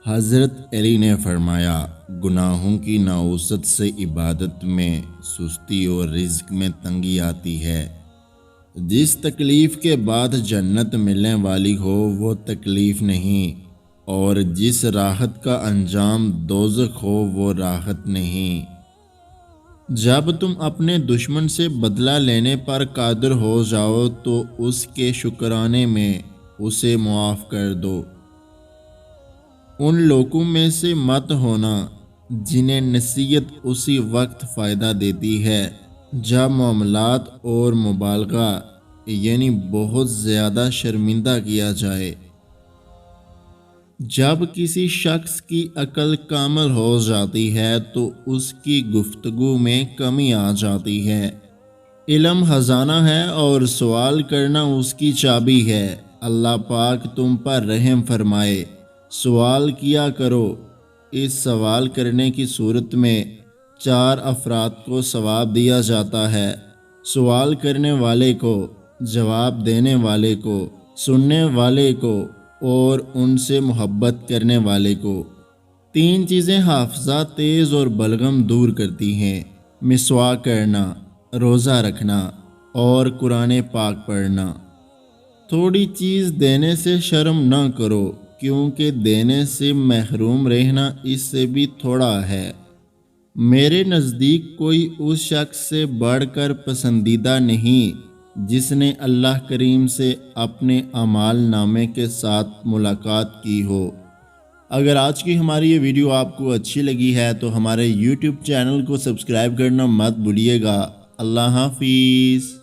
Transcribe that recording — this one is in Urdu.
حضرت علی نے فرمایا، گناہوں کی ناوست سے عبادت میں سستی اور رزق میں تنگی آتی ہے۔ جس تکلیف کے بعد جنت ملنے والی ہو وہ تکلیف نہیں، اور جس راحت کا انجام دوزخ ہو وہ راحت نہیں۔ جب تم اپنے دشمن سے بدلہ لینے پر قادر ہو جاؤ تو اس کے شکرانے میں اسے معاف کر دو۔ ان لوگوں میں سے مت ہونا جنہیں نصیحت اسی وقت فائدہ دیتی ہے جب معاملات اور مبالغہ یعنی بہت زیادہ شرمندہ کیا جائے۔ جب کسی شخص کی عقل کامل ہو جاتی ہے تو اس کی گفتگو میں کمی آ جاتی ہے۔ علم خزانہ ہے اور سوال کرنا اس کی چابی ہے۔ اللہ پاک تم پر رحم فرمائے، سوال کیا کرو۔ اس سوال کرنے کی صورت میں 4 افراد کو ثواب دیا جاتا ہے: سوال کرنے والے کو، جواب دینے والے کو، سننے والے کو اور ان سے محبت کرنے والے کو۔ 3 چیزیں حافظہ تیز اور بلغم دور کرتی ہیں: مسواک کرنا، روزہ رکھنا اور قرآن پاک پڑھنا۔ تھوڑی چیز دینے سے شرم نہ کرو، کیونکہ دینے سے محروم رہنا اس سے بھی تھوڑا ہے۔ میرے نزدیک کوئی اس شخص سے بڑھ کر پسندیدہ نہیں جس نے اللہ کریم سے اپنے اعمال نامے کے ساتھ ملاقات کی ہو۔ اگر آج کی ہماری یہ ویڈیو آپ کو اچھی لگی ہے تو ہمارے YouTube چینل کو سبسکرائب کرنا مت بھولیے گا۔ اللہ حافظ۔